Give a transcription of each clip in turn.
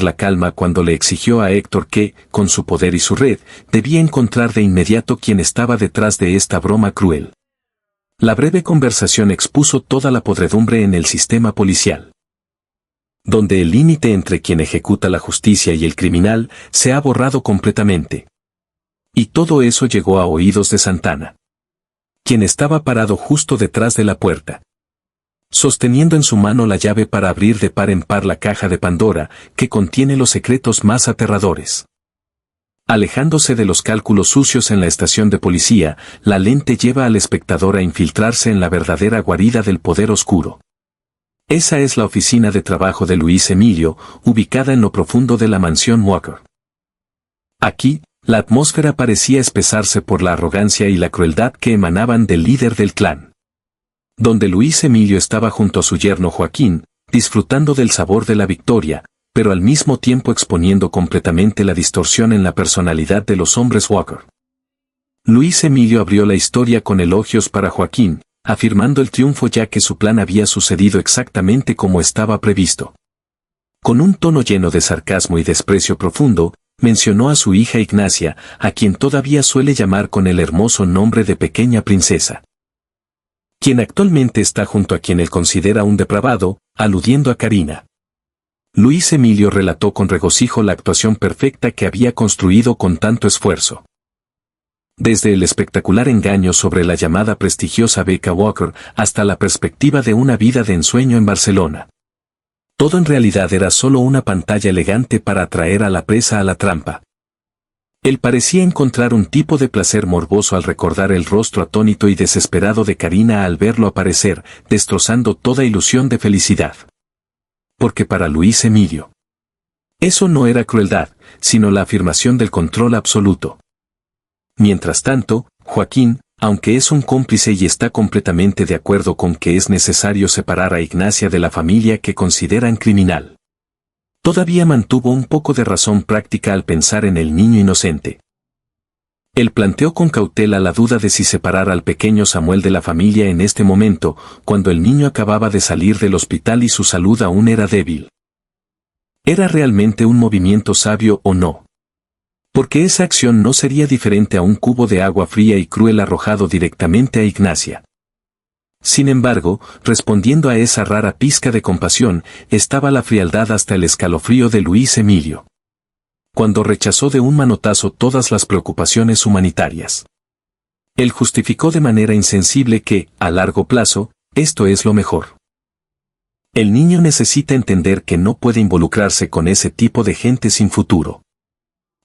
la calma cuando le exigió a Héctor que, con su poder y su red, debía encontrar de inmediato quién estaba detrás de esta broma cruel. La breve conversación expuso toda la podredumbre en el sistema policial, donde el límite entre quien ejecuta la justicia y el criminal se ha borrado completamente. Y todo eso llegó a oídos de Santana, quien estaba parado justo detrás de la puerta, sosteniendo en su mano la llave para abrir de par en par la caja de Pandora, que contiene los secretos más aterradores. Alejándose de los cálculos sucios en la estación de policía, la lente lleva al espectador a infiltrarse en la verdadera guarida del poder oscuro. Esa es la oficina de trabajo de Luis Emilio, ubicada en lo profundo de la mansión Walker. Aquí, la atmósfera parecía espesarse por la arrogancia y la crueldad que emanaban del líder del clan, donde Luis Emilio estaba junto a su yerno Joaquín, disfrutando del sabor de la victoria, pero al mismo tiempo exponiendo completamente la distorsión en la personalidad de los hombres Walker. Luis Emilio abrió la historia con elogios para Joaquín, afirmando el triunfo ya que su plan había sucedido exactamente como estaba previsto. Con un tono lleno de sarcasmo y desprecio profundo, mencionó a su hija Ignacia, a quien todavía suele llamar con el hermoso nombre de pequeña princesa, quien actualmente está junto a quien él considera un depravado, aludiendo a Karina. Luis Emilio relató con regocijo la actuación perfecta que había construido con tanto esfuerzo. Desde el espectacular engaño sobre la llamada prestigiosa beca Walker hasta la perspectiva de una vida de ensueño en Barcelona. Todo en realidad era solo una pantalla elegante para atraer a la presa a la trampa. Él parecía encontrar un tipo de placer morboso al recordar el rostro atónito y desesperado de Karina al verlo aparecer, destrozando toda ilusión de felicidad. Porque para Luis Emilio, eso no era crueldad, sino la afirmación del control absoluto. Mientras tanto, Joaquín, aunque es un cómplice y está completamente de acuerdo con que es necesario separar a Ignacia de la familia que consideran criminal, todavía mantuvo un poco de razón práctica al pensar en el niño inocente. Él planteó con cautela la duda de si separar al pequeño Samuel de la familia en este momento, cuando el niño acababa de salir del hospital y su salud aún era débil. ¿Era realmente un movimiento sabio o no? Porque esa acción no sería diferente a un cubo de agua fría y cruel arrojado directamente a Ignacia. Sin embargo, respondiendo a esa rara pizca de compasión, estaba la frialdad hasta el escalofrío de Luis Emilio, cuando rechazó de un manotazo todas las preocupaciones humanitarias. Él justificó de manera insensible que, a largo plazo, esto es lo mejor. El niño necesita entender que no puede involucrarse con ese tipo de gente sin futuro.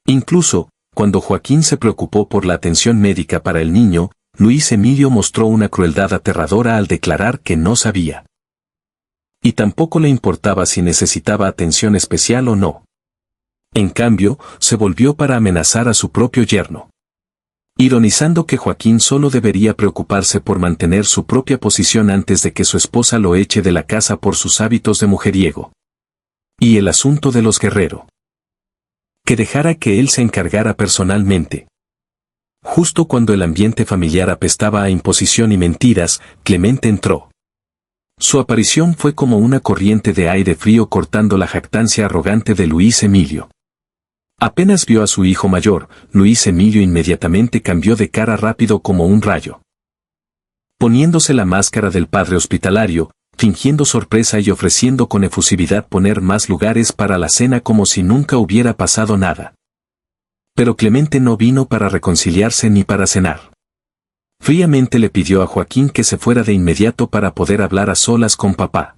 Incluso, cuando Joaquín se preocupó por la atención médica para el niño, Luis Emilio mostró una crueldad aterradora al declarar que no sabía. Y tampoco le importaba si necesitaba atención especial o no. En cambio, se volvió para amenazar a su propio yerno, ironizando que Joaquín solo debería preocuparse por mantener su propia posición antes de que su esposa lo eche de la casa por sus hábitos de mujeriego. Y el asunto de los Guerrero, que dejara que él se encargara personalmente. Justo cuando el ambiente familiar apestaba a imposición y mentiras, Clemente entró. Su aparición fue como una corriente de aire frío cortando la jactancia arrogante de Luis Emilio. Apenas vio a su hijo mayor, Luis Emilio inmediatamente cambió de cara rápido como un rayo. Poniéndose la máscara del padre hospitalario, fingiendo sorpresa y ofreciendo con efusividad poner más lugares para la cena como si nunca hubiera pasado nada. Pero Clemente no vino para reconciliarse ni para cenar. Fríamente le pidió a Joaquín que se fuera de inmediato para poder hablar a solas con papá.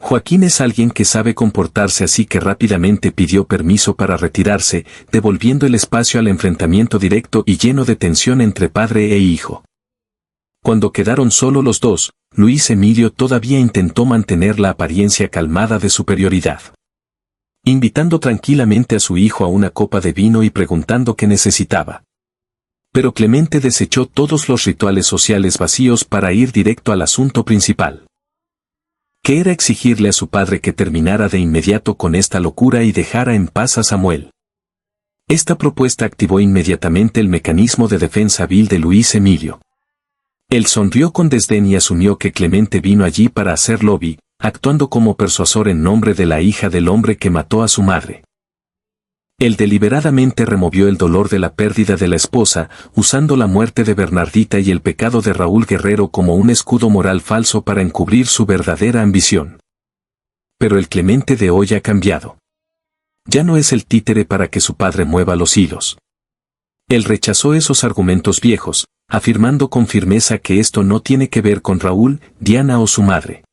Joaquín es alguien que sabe comportarse, así que rápidamente pidió permiso para retirarse, devolviendo el espacio al enfrentamiento directo y lleno de tensión entre padre e hijo. Cuando quedaron solo los dos, Luis Emilio todavía intentó mantener la apariencia calmada de superioridad, invitando tranquilamente a su hijo a una copa de vino y preguntando qué necesitaba. Pero Clemente desechó todos los rituales sociales vacíos para ir directo al asunto principal, que era exigirle a su padre que terminara de inmediato con esta locura y dejara en paz a Samuel. Esta propuesta activó inmediatamente el mecanismo de defensa vil de Luis Emilio. Él sonrió con desdén y asumió que Clemente vino allí para hacer lobby, actuando como persuasor en nombre de la hija del hombre que mató a su madre. Él deliberadamente removió el dolor de la pérdida de la esposa, usando la muerte de Bernardita y el pecado de Raúl Guerrero como un escudo moral falso para encubrir su verdadera ambición. Pero el Clemente de hoy ha cambiado. Ya no es el títere para que su padre mueva los hilos. Él rechazó esos argumentos viejos, afirmando con firmeza que esto no tiene que ver con Raúl, Diana o su madre,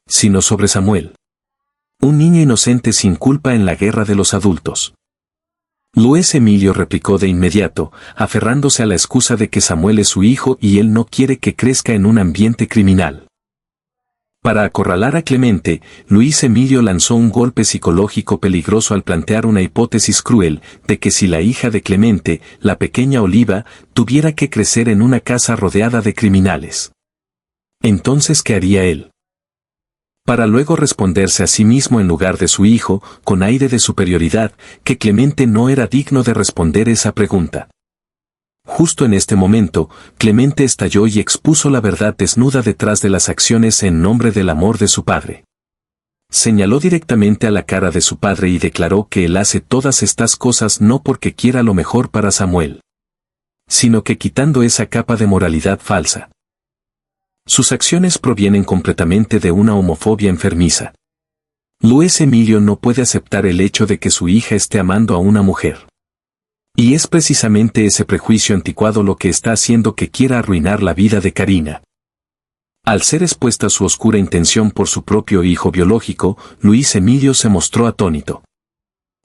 sino sobre Samuel. Un niño inocente sin culpa en la guerra de los adultos. Luis Emilio replicó de inmediato, aferrándose a la excusa de que Samuel es su hijo y él no quiere que crezca en un ambiente criminal. Para acorralar a Clemente, Luis Emilio lanzó un golpe psicológico peligroso al plantear una hipótesis cruel de que si la hija de Clemente, la pequeña Oliva, tuviera que crecer en una casa rodeada de criminales. Entonces, ¿qué haría él? Para luego responderse a sí mismo en lugar de su hijo, con aire de superioridad, que Clemente no era digno de responder esa pregunta. Justo en este momento, Clemente estalló y expuso la verdad desnuda detrás de las acciones en nombre del amor de su padre. Señaló directamente a la cara de su padre y declaró que él hace todas estas cosas no porque quiera lo mejor para Samuel, sino que quitando esa capa de moralidad falsa. Sus acciones provienen completamente de una homofobia enfermiza. Luis Emilio no puede aceptar el hecho de que su hija esté amando a una mujer. Y es precisamente ese prejuicio anticuado lo que está haciendo que quiera arruinar la vida de Karina. Al ser expuesta su oscura intención por su propio hijo biológico, Luis Emilio se mostró atónito.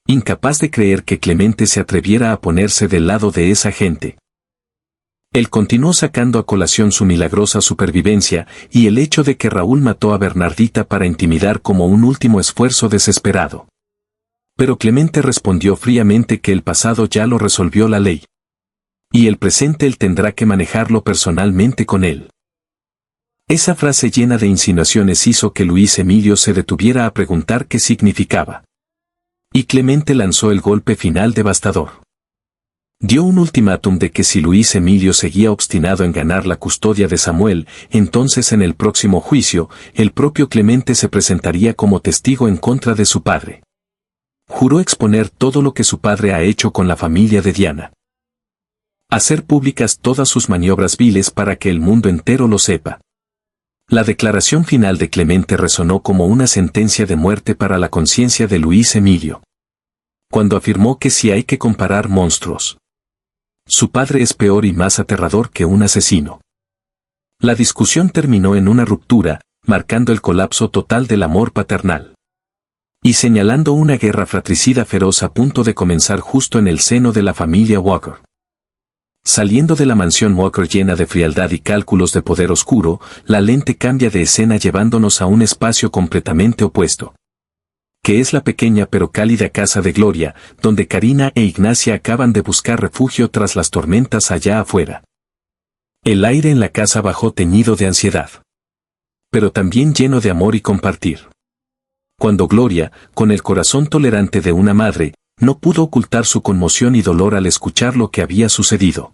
Incapaz de creer que Clemente se atreviera a ponerse del lado de esa gente. Él continuó sacando a colación su milagrosa supervivencia y el hecho de que Raúl mató a Bernardita para intimidar como un último esfuerzo desesperado. Pero Clemente respondió fríamente que el pasado ya lo resolvió la ley. Y el presente él tendrá que manejarlo personalmente con él. Esa frase llena de insinuaciones hizo que Luis Emilio se detuviera a preguntar qué significaba. Y Clemente lanzó el golpe final devastador. Dio un ultimátum de que si Luis Emilio seguía obstinado en ganar la custodia de Samuel, entonces en el próximo juicio, el propio Clemente se presentaría como testigo en contra de su padre. Juró exponer todo lo que su padre ha hecho con la familia de Diana. Hacer públicas todas sus maniobras viles para que el mundo entero lo sepa. La declaración final de Clemente resonó como una sentencia de muerte para la conciencia de Luis Emilio. Cuando afirmó que si hay que comparar monstruos, su padre es peor y más aterrador que un asesino. La discusión terminó en una ruptura, marcando el colapso total del amor paternal. Y señalando una guerra fratricida feroz a punto de comenzar justo en el seno de la familia Walker. Saliendo de la mansión Walker llena de frialdad y cálculos de poder oscuro, la lente cambia de escena llevándonos a un espacio completamente opuesto. Que es la pequeña pero cálida casa de Gloria, donde Karina e Ignacia acaban de buscar refugio tras las tormentas allá afuera. El aire en la casa bajó teñido de ansiedad. Pero también lleno de amor y compartir. Cuando Gloria, con el corazón tolerante de una madre, no pudo ocultar su conmoción y dolor al escuchar lo que había sucedido.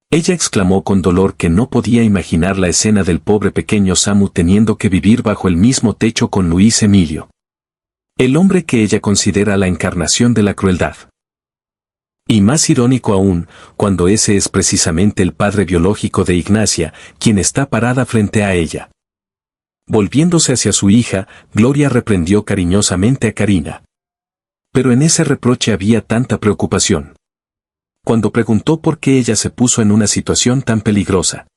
Ella exclamó con dolor que no podía imaginar la escena del pobre pequeño Samu teniendo que vivir bajo el mismo techo con Luis Emilio. El hombre que ella considera la encarnación de la crueldad. Y más irónico aún, cuando ese es precisamente el padre biológico de Ignacia, quien está parada frente a ella. Volviéndose hacia su hija, Gloria reprendió cariñosamente a Karina. Pero en ese reproche había tanta preocupación. Cuando preguntó por qué ella se puso en una situación tan peligrosa.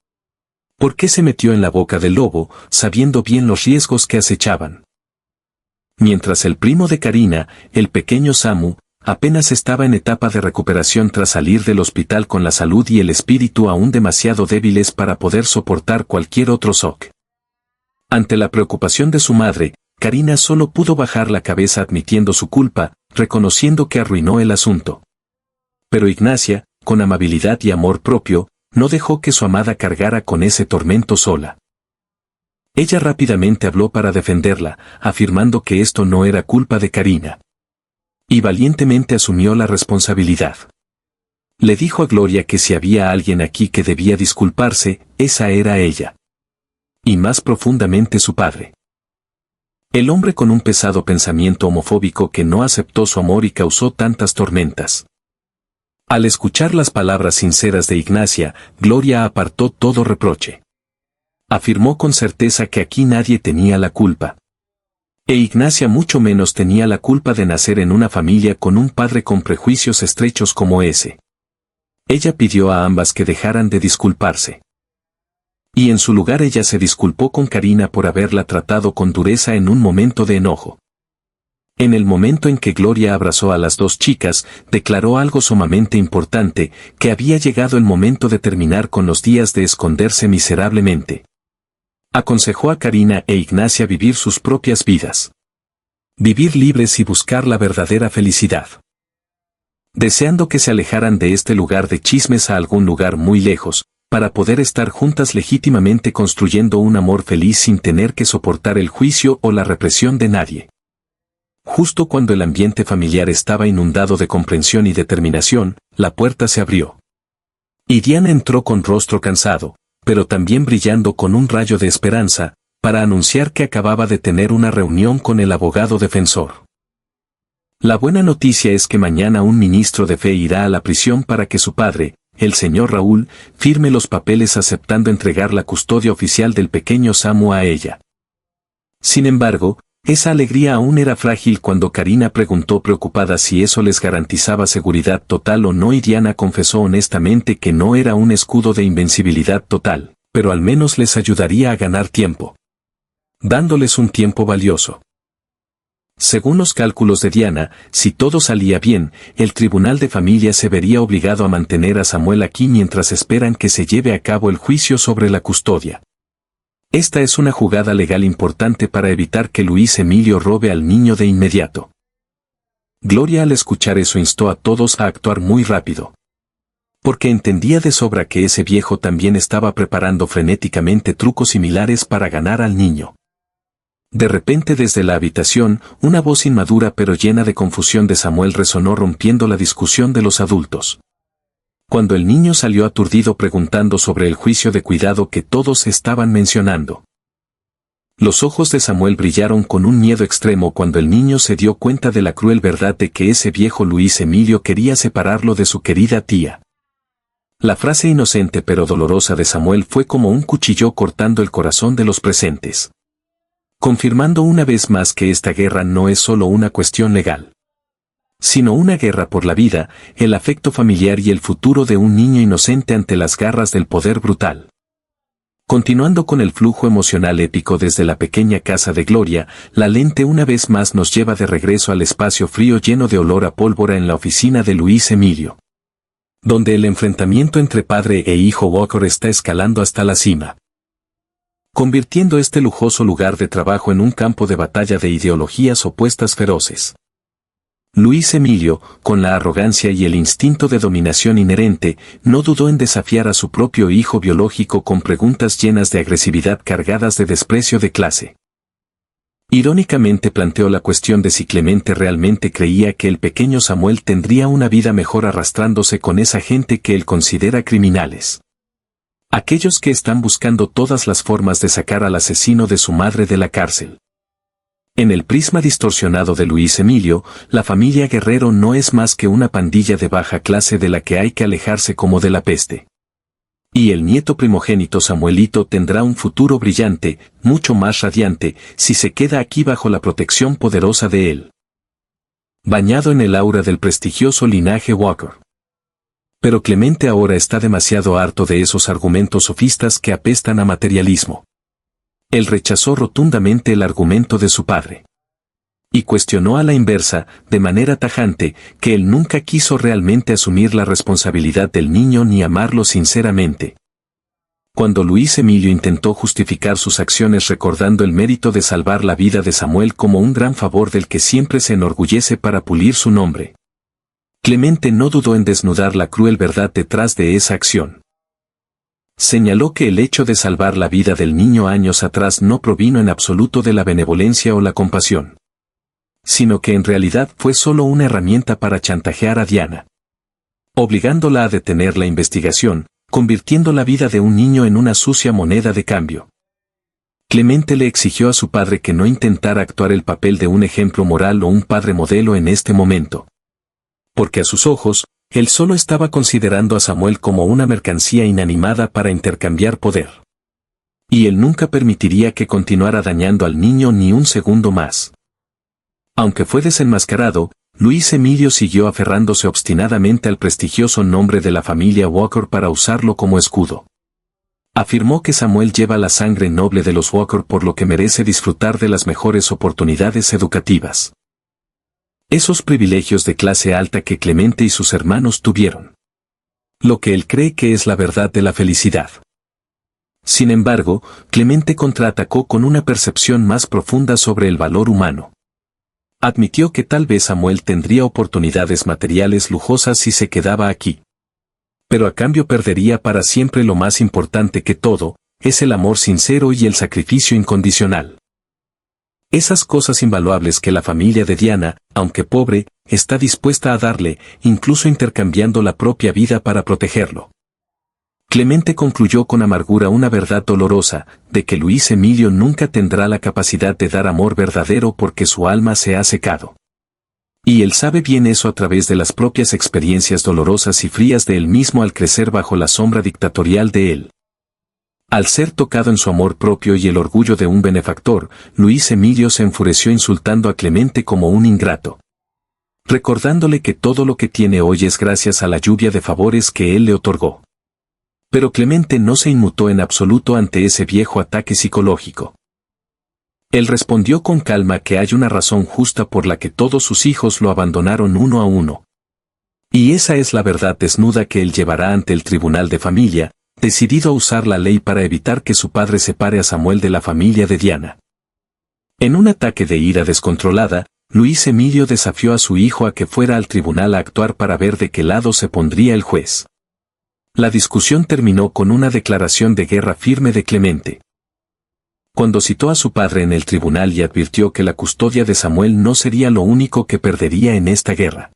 ¿Por qué se metió en la boca del lobo, sabiendo bien los riesgos que acechaban? Mientras el primo de Karina, el pequeño Samu, apenas estaba en etapa de recuperación tras salir del hospital con la salud y el espíritu aún demasiado débiles para poder soportar cualquier otro shock. Ante la preocupación de su madre, Karina solo pudo bajar la cabeza admitiendo su culpa, reconociendo que arruinó el asunto. Pero Ignacia, con amabilidad y amor propio, no dejó que su amada cargara con ese tormento sola. Ella rápidamente habló para defenderla, afirmando que esto no era culpa de Karina. Y valientemente asumió la responsabilidad. Le dijo a Gloria que si había alguien aquí que debía disculparse, esa era ella. Y más profundamente su padre. El hombre con un pesado pensamiento homofóbico que no aceptó su amor y causó tantas tormentas. Al escuchar las palabras sinceras de Ignacia, Gloria apartó todo reproche. Afirmó con certeza que aquí nadie tenía la culpa. E Ignacia mucho menos tenía la culpa de nacer en una familia con un padre con prejuicios estrechos como ese. Ella pidió a ambas que dejaran de disculparse. Y en su lugar ella se disculpó con Karina por haberla tratado con dureza en un momento de enojo. En el momento en que Gloria abrazó a las dos chicas, declaró algo sumamente importante, que había llegado el momento de terminar con los días de esconderse miserablemente. Aconsejó a Karina e Ignacia vivir sus propias vidas. Vivir libres y buscar la verdadera felicidad. Deseando que se alejaran de este lugar de chismes a algún lugar muy lejos, para poder estar juntas legítimamente construyendo un amor feliz sin tener que soportar el juicio o la represión de nadie. Justo cuando el ambiente familiar estaba inundado de comprensión y determinación, la puerta se abrió. Y Diana entró con rostro cansado, pero también brillando con un rayo de esperanza, para anunciar que acababa de tener una reunión con el abogado defensor. La buena noticia es que mañana un ministro de fe irá a la prisión para que su padre, el señor Raúl, firme los papeles aceptando entregar la custodia oficial del pequeño Samu a ella. Sin embargo, esa alegría aún era frágil cuando Karina preguntó preocupada si eso les garantizaba seguridad total o no y Diana confesó honestamente que no era un escudo de invencibilidad total, pero al menos les ayudaría a ganar tiempo. Dándoles un tiempo valioso. Según los cálculos de Diana, si todo salía bien, el tribunal de familia se vería obligado a mantener a Samuel aquí mientras esperan que se lleve a cabo el juicio sobre la custodia. Esta es una jugada legal importante para evitar que Luis Emilio robe al niño de inmediato. Gloria al escuchar eso instó a todos a actuar muy rápido. Porque entendía de sobra que ese viejo también estaba preparando frenéticamente trucos similares para ganar al niño. De repente desde la habitación, una voz inmadura pero llena de confusión de Samuel resonó rompiendo la discusión de los adultos. Cuando el niño salió aturdido preguntando sobre el juicio de cuidado que todos estaban mencionando. Los ojos de Samuel brillaron con un miedo extremo cuando el niño se dio cuenta de la cruel verdad de que ese viejo Luis Emilio quería separarlo de su querida tía. La frase inocente pero dolorosa de Samuel fue como un cuchillo cortando el corazón de los presentes. Confirmando una vez más que esta guerra no es solo una cuestión legal, sino una guerra por la vida, el afecto familiar y el futuro de un niño inocente ante las garras del poder brutal. Continuando con el flujo emocional épico desde la pequeña casa de Gloria, la lente una vez más nos lleva de regreso al espacio frío lleno de olor a pólvora en la oficina de Luis Emilio, donde el enfrentamiento entre padre e hijo Walker está escalando hasta la cima, convirtiendo este lujoso lugar de trabajo en un campo de batalla de ideologías opuestas feroces. Luis Emilio, con la arrogancia y el instinto de dominación inherente, no dudó en desafiar a su propio hijo biológico con preguntas llenas de agresividad cargadas de desprecio de clase. Irónicamente planteó la cuestión de si Clemente realmente creía que el pequeño Samuel tendría una vida mejor arrastrándose con esa gente que él considera criminales. Aquellos que están buscando todas las formas de sacar al asesino de su madre de la cárcel. En el prisma distorsionado de Luis Emilio, la familia Guerrero no es más que una pandilla de baja clase de la que hay que alejarse como de la peste. Y el nieto primogénito Samuelito tendrá un futuro brillante, mucho más radiante, si se queda aquí bajo la protección poderosa de él. Bañado en el aura del prestigioso linaje Walker. Pero Clemente ahora está demasiado harto de esos argumentos sofistas que apestan a materialismo. Él rechazó rotundamente el argumento de su padre. Y cuestionó a la inversa, de manera tajante, que él nunca quiso realmente asumir la responsabilidad del niño ni amarlo sinceramente. Cuando Luis Emilio intentó justificar sus acciones recordando el mérito de salvar la vida de Samuel como un gran favor del que siempre se enorgullece para pulir su nombre, Clemente no dudó en desnudar la cruel verdad detrás de esa acción. Señaló que el hecho de salvar la vida del niño años atrás no provino en absoluto de la benevolencia o la compasión, sino que en realidad fue solo una herramienta para chantajear a Diana, obligándola a detener la investigación, convirtiendo la vida de un niño en una sucia moneda de cambio. Clemente le exigió a su padre que no intentara actuar el papel de un ejemplo moral o un padre modelo en este momento. Porque a sus ojos, él solo estaba considerando a Samuel como una mercancía inanimada para intercambiar poder. Y él nunca permitiría que continuara dañando al niño ni un segundo más. Aunque fue desenmascarado, Luis Emilio siguió aferrándose obstinadamente al prestigioso nombre de la familia Walker para usarlo como escudo. Afirmó que Samuel lleva la sangre noble de los Walker por lo que merece disfrutar de las mejores oportunidades educativas. Esos privilegios de clase alta que Clemente y sus hermanos tuvieron. Lo que él cree que es la verdad de la felicidad. Sin embargo, Clemente contraatacó con una percepción más profunda sobre el valor humano. Admitió que tal vez Samuel tendría oportunidades materiales lujosas si se quedaba aquí. Pero a cambio perdería para siempre lo más importante que todo, es el amor sincero y el sacrificio incondicional. Esas cosas invaluables que la familia de Diana, aunque pobre, está dispuesta a darle, incluso intercambiando la propia vida para protegerlo. Clemente concluyó con amargura una verdad dolorosa, de que Luis Emilio nunca tendrá la capacidad de dar amor verdadero porque su alma se ha secado. Y él sabe bien eso a través de las propias experiencias dolorosas y frías de él mismo al crecer bajo la sombra dictatorial de él. Al ser tocado en su amor propio y el orgullo de un benefactor, Luis Emilio se enfureció insultando a Clemente como un ingrato. Recordándole que todo lo que tiene hoy es gracias a la lluvia de favores que él le otorgó. Pero Clemente no se inmutó en absoluto ante ese viejo ataque psicológico. Él respondió con calma que hay una razón justa por la que todos sus hijos lo abandonaron uno a uno. Y esa es la verdad desnuda que él llevará ante el tribunal de familia, decidido a usar la ley para evitar que su padre separe a Samuel de la familia de Diana. En un ataque de ira descontrolada, Luis Emilio desafió a su hijo a que fuera al tribunal a actuar para ver de qué lado se pondría el juez. La discusión terminó con una declaración de guerra firme de Clemente. Cuando citó a su padre en el tribunal y advirtió que la custodia de Samuel no sería lo único que perdería en esta guerra.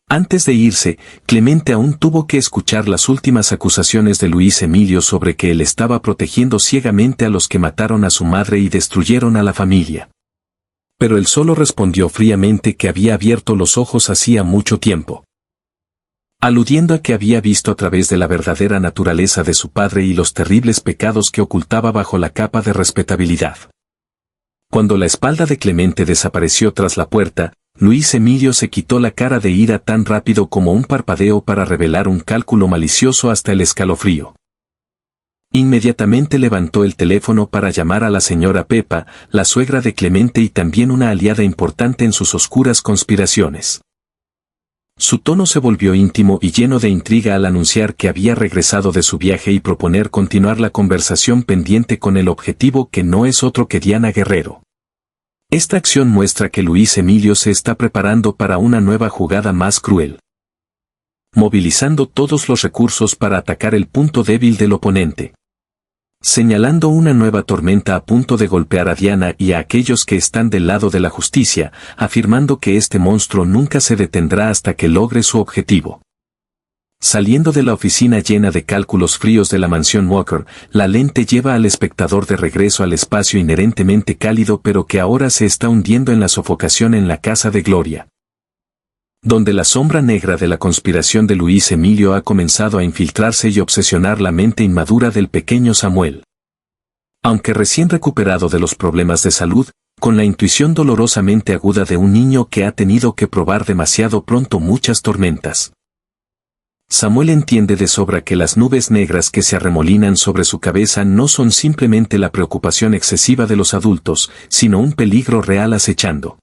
Antes de irse, Clemente aún tuvo que escuchar las últimas acusaciones de Luis Emilio sobre que él estaba protegiendo ciegamente a los que mataron a su madre y destruyeron a la familia. Pero él solo respondió fríamente que había abierto los ojos hacía mucho tiempo. Aludiendo a que había visto a través de la verdadera naturaleza de su padre y los terribles pecados que ocultaba bajo la capa de respetabilidad. Cuando la espalda de Clemente desapareció tras la puerta, Luis Emilio se quitó la cara de ira tan rápido como un parpadeo para revelar un cálculo malicioso hasta el escalofrío. Inmediatamente levantó el teléfono para llamar a la señora Pepa, la suegra de Clemente y también una aliada importante en sus oscuras conspiraciones. Su tono se volvió íntimo y lleno de intriga al anunciar que había regresado de su viaje y proponer continuar la conversación pendiente con el objetivo que no es otro que Diana Guerrero. Esta acción muestra que Luis Emilio se está preparando para una nueva jugada más cruel. Movilizando todos los recursos para atacar el punto débil del oponente. Señalando una nueva tormenta a punto de golpear a Diana y a aquellos que están del lado de la justicia, afirmando que este monstruo nunca se detendrá hasta que logre su objetivo. Saliendo de la oficina llena de cálculos fríos de la mansión Walker, la lente lleva al espectador de regreso al espacio inherentemente cálido pero que ahora se está hundiendo en la sofocación en la casa de Gloria. Donde la sombra negra de la conspiración de Luis Emilio ha comenzado a infiltrarse y obsesionar la mente inmadura del pequeño Samuel. Aunque recién recuperado de los problemas de salud, con la intuición dolorosamente aguda de un niño que ha tenido que probar demasiado pronto muchas tormentas. Samuel entiende de sobra que las nubes negras que se arremolinan sobre su cabeza no son simplemente la preocupación excesiva de los adultos, sino un peligro real acechando.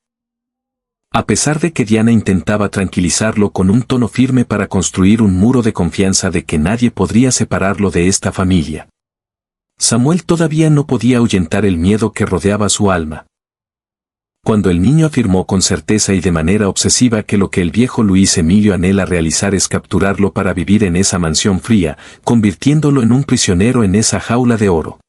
A pesar de que Diana intentaba tranquilizarlo con un tono firme para construir un muro de confianza de que nadie podría separarlo de esta familia, Samuel todavía no podía ahuyentar el miedo que rodeaba su alma. Cuando el niño afirmó con certeza y de manera obsesiva que lo que el viejo Luis Emilio anhela realizar es capturarlo para vivir en esa mansión fría, convirtiéndolo en un prisionero en esa jaula de oro.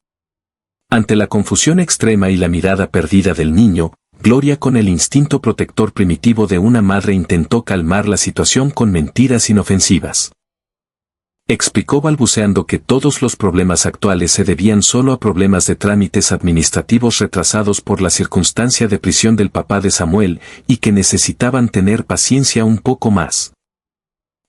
Ante la confusión extrema y la mirada perdida del niño, Gloria, con el instinto protector primitivo de una madre, intentó calmar la situación con mentiras inofensivas. Explicó balbuceando que todos los problemas actuales se debían solo a problemas de trámites administrativos retrasados por la circunstancia de prisión del papá de Samuel y que necesitaban tener paciencia un poco más.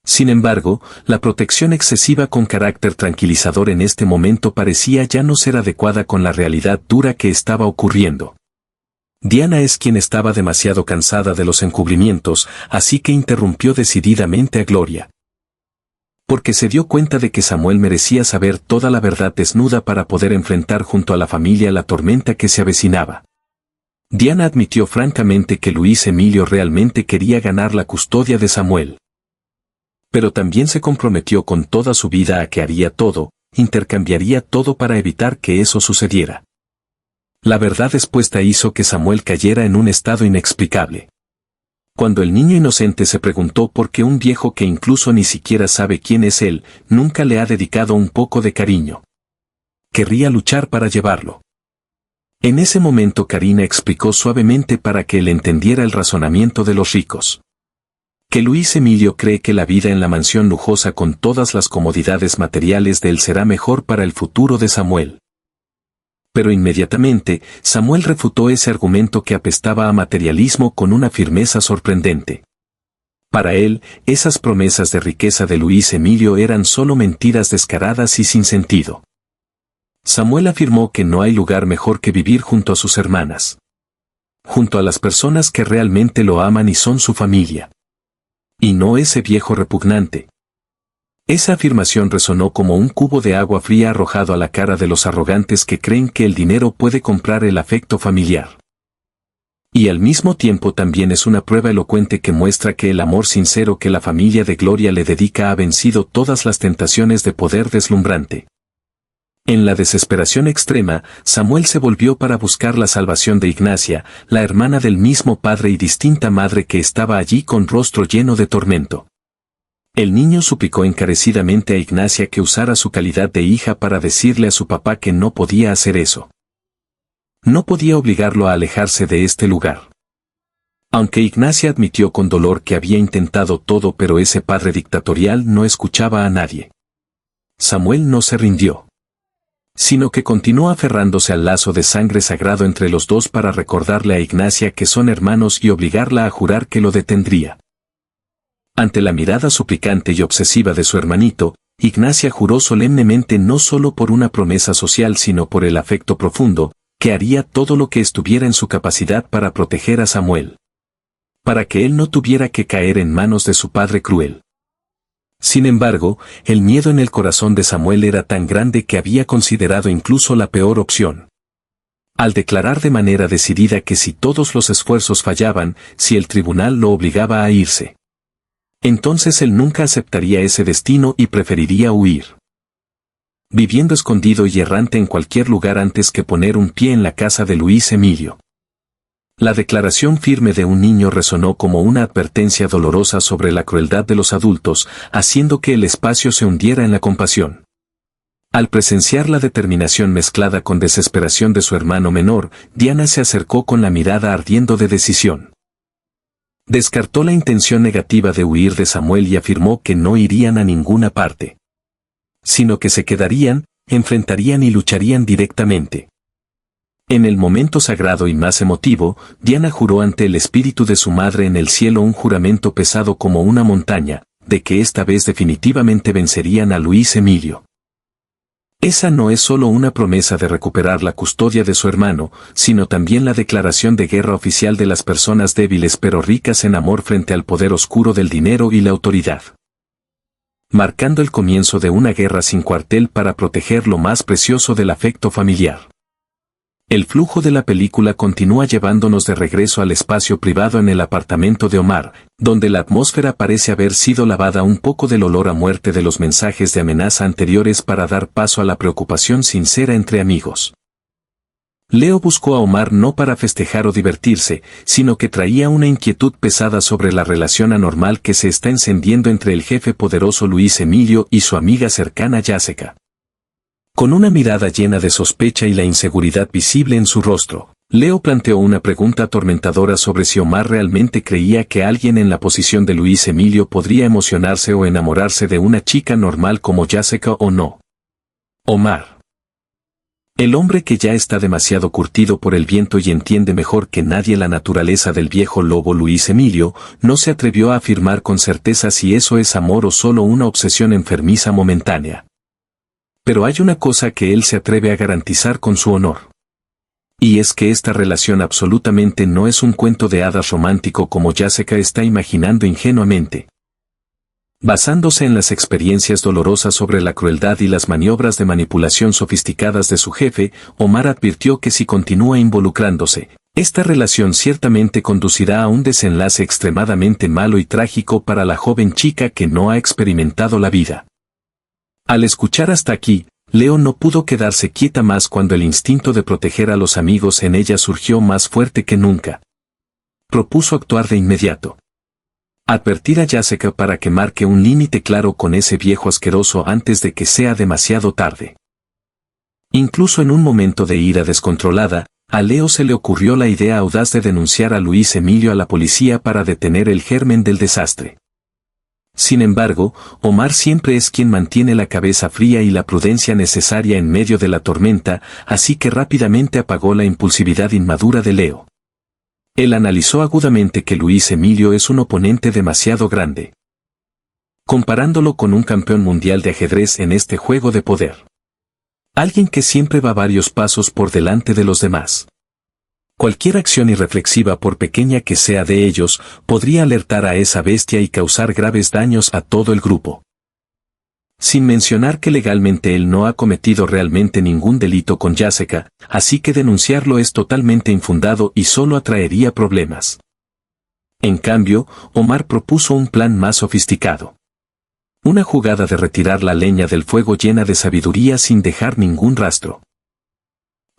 Sin embargo, la protección excesiva con carácter tranquilizador en este momento parecía ya no ser adecuada con la realidad dura que estaba ocurriendo. Diana es quien estaba demasiado cansada de los encubrimientos, así que interrumpió decididamente a Gloria. Porque se dio cuenta de que Samuel merecía saber toda la verdad desnuda para poder enfrentar junto a la familia la tormenta que se avecinaba. Diana admitió francamente que Luis Emilio realmente quería ganar la custodia de Samuel. Pero también se comprometió con toda su vida a que haría todo, intercambiaría todo para evitar que eso sucediera. La verdad expuesta hizo que Samuel cayera en un estado inexplicable. Cuando el niño inocente se preguntó por qué un viejo que incluso ni siquiera sabe quién es él, nunca le ha dedicado un poco de cariño. Querría luchar para llevarlo. En ese momento Karina explicó suavemente para que él entendiera el razonamiento de los ricos. Que Luis Emilio cree que la vida en la mansión lujosa con todas las comodidades materiales de él será mejor para el futuro de Samuel. Pero inmediatamente, Samuel refutó ese argumento que apestaba a materialismo con una firmeza sorprendente. Para él, esas promesas de riqueza de Luis Emilio eran solo mentiras descaradas y sin sentido. Samuel afirmó que no hay lugar mejor que vivir junto a sus hermanas. Junto a las personas que realmente lo aman y son su familia. Y no ese viejo repugnante. Esa afirmación resonó como un cubo de agua fría arrojado a la cara de los arrogantes que creen que el dinero puede comprar el afecto familiar. Y al mismo tiempo también es una prueba elocuente que muestra que el amor sincero que la familia de Gloria le dedica ha vencido todas las tentaciones de poder deslumbrante. En la desesperación extrema, Samuel se volvió para buscar la salvación de Ignacia, la hermana del mismo padre y distinta madre que estaba allí con rostro lleno de tormento. El niño suplicó encarecidamente a Ignacia que usara su calidad de hija para decirle a su papá que no podía hacer eso. No podía obligarlo a alejarse de este lugar. Aunque Ignacia admitió con dolor que había intentado todo, pero ese padre dictatorial no escuchaba a nadie. Samuel no se rindió, sino que continuó aferrándose al lazo de sangre sagrado entre los dos para recordarle a Ignacia que son hermanos y obligarla a jurar que lo detendría. Ante la mirada suplicante y obsesiva de su hermanito, Ignacia juró solemnemente no solo por una promesa social sino por el afecto profundo, que haría todo lo que estuviera en su capacidad para proteger a Samuel. Para que él no tuviera que caer en manos de su padre cruel. Sin embargo, el miedo en el corazón de Samuel era tan grande que había considerado incluso la peor opción. Al declarar de manera decidida que si todos los esfuerzos fallaban, si el tribunal lo obligaba a irse, entonces él nunca aceptaría ese destino y preferiría huir. Viviendo escondido y errante en cualquier lugar antes que poner un pie en la casa de Luis Emilio. La declaración firme de un niño resonó como una advertencia dolorosa sobre la crueldad de los adultos, haciendo que el espacio se hundiera en la compasión. Al presenciar la determinación mezclada con desesperación de su hermano menor, Diana se acercó con la mirada ardiendo de decisión. Descartó la intención negativa de huir de Samuel y afirmó que no irían a ninguna parte, sino que se quedarían, enfrentarían y lucharían directamente. En el momento sagrado y más emotivo, Diana juró ante el espíritu de su madre en el cielo un juramento pesado como una montaña, de que esta vez definitivamente vencerían a Luis Emilio. Esa no es solo una promesa de recuperar la custodia de su hermano, sino también la declaración de guerra oficial de las personas débiles pero ricas en amor frente al poder oscuro del dinero y la autoridad. Marcando el comienzo de una guerra sin cuartel para proteger lo más precioso del afecto familiar. El flujo de la película continúa llevándonos de regreso al espacio privado en el apartamento de Omar, donde la atmósfera parece haber sido lavada un poco del olor a muerte de los mensajes de amenaza anteriores para dar paso a la preocupación sincera entre amigos. Leo buscó a Omar no para festejar o divertirse, sino que traía una inquietud pesada sobre la relación anormal que se está encendiendo entre el jefe poderoso Luis Emilio y su amiga cercana Jessica. Con una mirada llena de sospecha y la inseguridad visible en su rostro, Leo planteó una pregunta atormentadora sobre si Omar realmente creía que alguien en la posición de Luis Emilio podría emocionarse o enamorarse de una chica normal como Jessica o no. Omar. El hombre que ya está demasiado curtido por el viento y entiende mejor que nadie la naturaleza del viejo lobo Luis Emilio, no se atrevió a afirmar con certeza si eso es amor o solo una obsesión enfermiza momentánea. Pero hay una cosa que él se atreve a garantizar con su honor. Y es que esta relación absolutamente no es un cuento de hadas romántico como Jessica está imaginando ingenuamente. Basándose en las experiencias dolorosas sobre la crueldad y las maniobras de manipulación sofisticadas de su jefe, Omar advirtió que si continúa involucrándose, esta relación ciertamente conducirá a un desenlace extremadamente malo y trágico para la joven chica que no ha experimentado la vida. Al escuchar hasta aquí, Leo no pudo quedarse quieta más cuando el instinto de proteger a los amigos en ella surgió más fuerte que nunca. Propuso actuar de inmediato. Advertir a Jessica para que marque un límite claro con ese viejo asqueroso antes de que sea demasiado tarde. Incluso en un momento de ira descontrolada, a Leo se le ocurrió la idea audaz de denunciar a Luis Emilio a la policía para detener el germen del desastre. Sin embargo, Omar siempre es quien mantiene la cabeza fría y la prudencia necesaria en medio de la tormenta, así que rápidamente apagó la impulsividad inmadura de Leo. Él analizó agudamente que Luis Emilio es un oponente demasiado grande, comparándolo con un campeón mundial de ajedrez en este juego de poder. Alguien que siempre va varios pasos por delante de los demás. Cualquier acción irreflexiva, por pequeña que sea de ellos, podría alertar a esa bestia y causar graves daños a todo el grupo. Sin mencionar que legalmente él no ha cometido realmente ningún delito con Jessica, así que denunciarlo es totalmente infundado y solo atraería problemas. En cambio, Omar propuso un plan más sofisticado. Una jugada de retirar la leña del fuego llena de sabiduría sin dejar ningún rastro.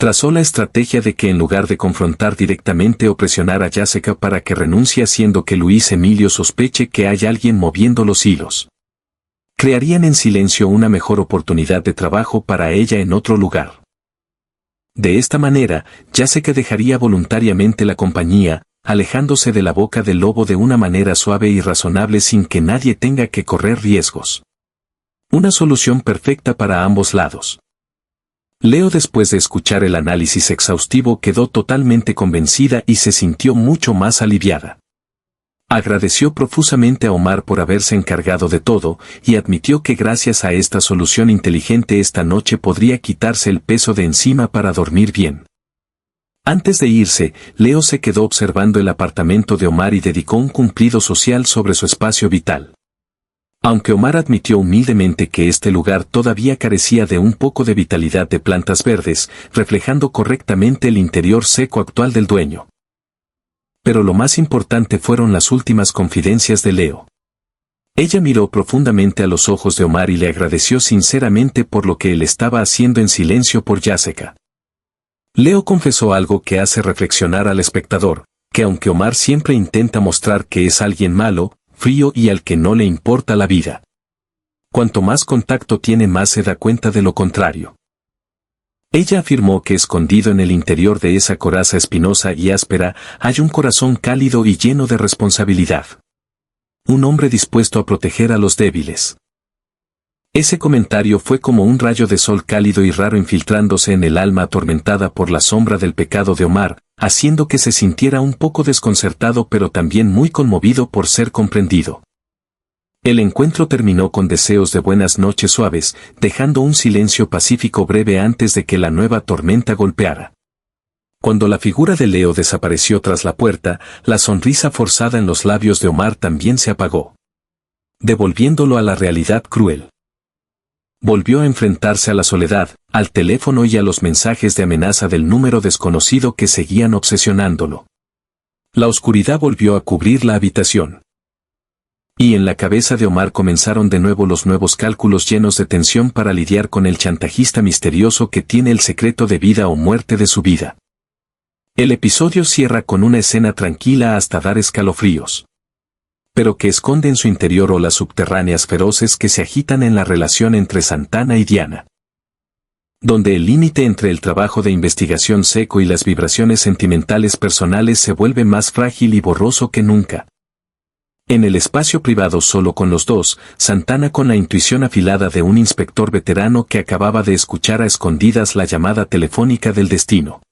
Trazó la estrategia de que en lugar de confrontar directamente o presionar a Jessica para que renuncie haciendo que Luis Emilio sospeche que hay alguien moviendo los hilos, crearían en silencio una mejor oportunidad de trabajo para ella en otro lugar. De esta manera, Jessica dejaría voluntariamente la compañía, alejándose de la boca del lobo de una manera suave y razonable sin que nadie tenga que correr riesgos. Una solución perfecta para ambos lados. Leo, después de escuchar el análisis exhaustivo, quedó totalmente convencida y se sintió mucho más aliviada. Agradeció profusamente a Omar por haberse encargado de todo, y admitió que gracias a esta solución inteligente esta noche podría quitarse el peso de encima para dormir bien. Antes de irse, Leo se quedó observando el apartamento de Omar y dedicó un cumplido social sobre su espacio vital. Aunque Omar admitió humildemente que este lugar todavía carecía de un poco de vitalidad de plantas verdes, reflejando correctamente el interior seco actual del dueño. Pero lo más importante fueron las últimas confidencias de Leo. Ella miró profundamente a los ojos de Omar y le agradeció sinceramente por lo que él estaba haciendo en silencio por Jessica. Leo confesó algo que hace reflexionar al espectador, que aunque Omar siempre intenta mostrar que es alguien malo, frío y al que no le importa la vida, cuanto más contacto tiene más se da cuenta de lo contrario. Ella afirmó que escondido en el interior de esa coraza espinosa y áspera hay un corazón cálido y lleno de responsabilidad. Un hombre dispuesto a proteger a los débiles. Ese comentario fue como un rayo de sol cálido y raro infiltrándose en el alma atormentada por la sombra del pecado de Omar, haciendo que se sintiera un poco desconcertado pero también muy conmovido por ser comprendido. El encuentro terminó con deseos de buenas noches suaves, dejando un silencio pacífico breve antes de que la nueva tormenta golpeara. Cuando la figura de Leo desapareció tras la puerta, la sonrisa forzada en los labios de Omar también se apagó, devolviéndolo a la realidad cruel. Volvió a enfrentarse a la soledad, al teléfono y a los mensajes de amenaza del número desconocido que seguían obsesionándolo. La oscuridad volvió a cubrir la habitación. Y en la cabeza de Omar comenzaron de nuevo los nuevos cálculos llenos de tensión para lidiar con el chantajista misterioso que tiene el secreto de vida o muerte de su vida. El episodio cierra con una escena tranquila hasta dar escalofríos, pero que esconde en su interior olas subterráneas feroces que se agitan en la relación entre Santana y Diana. donde el límite entre el trabajo de investigación seco y las vibraciones sentimentales personales se vuelve más frágil y borroso que nunca. En el espacio privado solo con los dos, Santana, con la intuición afilada de un inspector veterano que acababa de escuchar a escondidas la llamada telefónica del destino,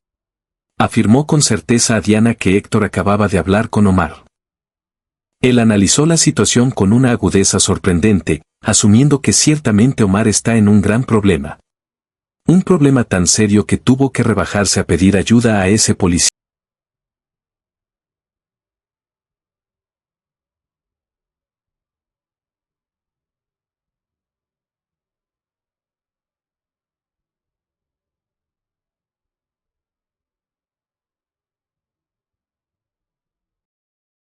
afirmó con certeza a Diana que Héctor acababa de hablar con Omar. Él analizó la situación con una agudeza sorprendente, asumiendo que ciertamente Omar está en un gran problema. Un problema tan serio que tuvo que rebajarse a pedir ayuda a ese policía